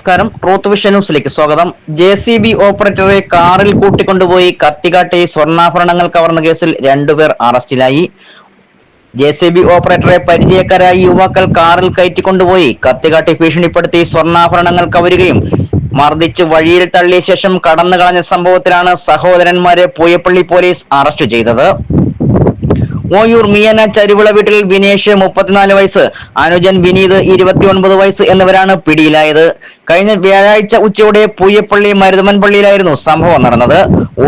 നമസ്കാരം. Truth vision ന്യൂസിലേക്ക് സ്വാഗതം. JCB ഓപ്പറേറ്ററെ കാറിൽ കൂട്ടിക്കൊണ്ടുപോയി കത്തികാട്ടി സ്വർണ്ണാഭരണങ്ങൾ കവർന്ന കേസിൽ 2 പേർ അറസ്റ്റിലായി. JCB ഓപ്പറേറ്ററെ പരിചയക്കാരായി യുവാക്കൾ കാറിൽ കയറ്റിക്കൊണ്ടുപോയി കത്തികാട്ടി ഭീഷണിപ്പെടുത്തി സ്വർണ്ണാഭരണങ്ങൾ കവരുകയും മർദ്ദിച്ച് വഴിയിൽ തള്ളിയ ശേഷം കടന്നു കളഞ്ഞ സംഭവത്തിലാണ് സഹോദരന്മാരെ പൂയപ്പള്ളി പോലീസ് അറസ്റ്റ് ചെയ്തത്. ഓയൂർ മിയന ചരുവിള വീട്ടിൽ വിനേഷ് 34 വയസ്സ്, അനുജൻ വിനീത് 29 വയസ്സ് എന്നിവരാണ് പിടിയിലായത്. കഴിഞ്ഞ വ്യാഴാഴ്ച ഉച്ചയോടെ പൂയപ്പള്ളി മരുതമൻ പള്ളിയിലായിരുന്നു സംഭവം നടന്നത്.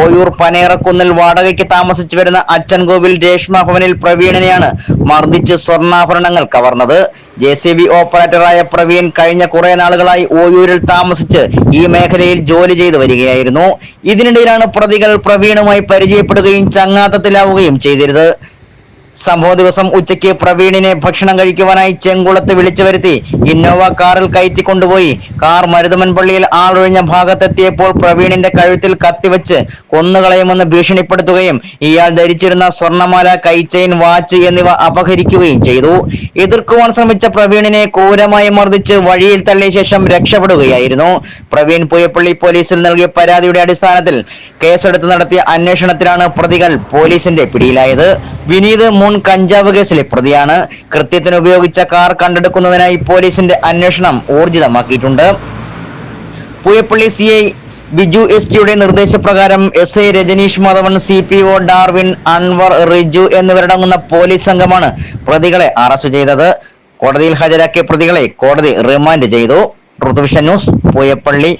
ഓയൂർ പനേറക്കുന്നിൽ വാടകയ്ക്ക് താമസിച്ചു വരുന്ന അച്ചൻകോവിൽ രേഷ്മ ഭവനിൽ പ്രവീണിനെയാണ് മർദ്ദിച്ച് സ്വർണ്ണാഭരണങ്ങൾ കവർന്നത്. JCB ഓപ്പറേറ്ററായ പ്രവീൺ കഴിഞ്ഞ കുറെ നാളുകളായി ഓയൂരിൽ താമസിച്ച് ഈ മേഖലയിൽ ജോലി ചെയ്തു വരികയായിരുന്നു. ഇതിനിടയിലാണ് പ്രതികൾ പ്രവീണുമായി പരിചയപ്പെടുകയും ചങ്ങാത്തത്തിലാവുകയും ചെയ്തിരുന്നത്. സംഭവ ദിവസം ഉച്ചയ്ക്ക് പ്രവീണിനെ ഭക്ഷണം കഴിക്കുവാനായി ചെങ്കുളത്ത് വിളിച്ചു വരുത്തി ഇന്നോവ കാറിൽ കയറ്റിക്കൊണ്ടുപോയി. കാർ മരുതമൻ പള്ളിയിൽ ആളൊഴിഞ്ഞ ഭാഗത്തെത്തിയപ്പോൾ പ്രവീണിന്റെ കഴുത്തിൽ കത്തിവെച്ച് കൊന്നുകളയുമെന്ന് ഭീഷണിപ്പെടുത്തുകയും ഇയാൾ ധരിച്ചിരുന്ന സ്വർണ്ണമാല, കൈച്ചെയിൻ, വാച്ച് എന്നിവ അപഹരിക്കുകയും ചെയ്തു. എതിർക്കുവാൻ ശ്രമിച്ച പ്രവീണിനെ ക്രൂരമായി മർദ്ദിച്ച് വഴിയിൽ തള്ളിയ ശേഷം രക്ഷപ്പെടുകയായിരുന്നു. പ്രവീൺ പൂയപ്പള്ളി പോലീസിൽ നൽകിയ പരാതിയുടെ അടിസ്ഥാനത്തിൽ കേസെടുത്ത് നടത്തിയ അന്വേഷണത്തിലാണ് പ്രതികൾ പോലീസിന്റെ പിടിയിലായത്. വിനീത് മുൻ കഞ്ചാവ് കേസിലെ പ്രതിയാണ്. കൃത്യത്തിന് ഉപയോഗിച്ച കാർ കണ്ടെടുക്കുന്നതിനായി പോലീസിന്റെ അന്വേഷണം ഊർജിതമാക്കിയിട്ടുണ്ട്. പൂയപ്പള്ളി CI ബിജു STയുടെ നിർദ്ദേശപ്രകാരം SI Rajanish Madhavan, CPO Darwin, Anwar, Riju എന്നിവരടങ്ങുന്ന പോലീസ് സംഘമാണ് പ്രതികളെ അറസ്റ്റ് ചെയ്തത്. കോടതിയിൽ ഹാജരാക്കിയ പ്രതികളെ കോടതി റിമാൻഡ് ചെയ്തു. Truth vision news, Pooyappally.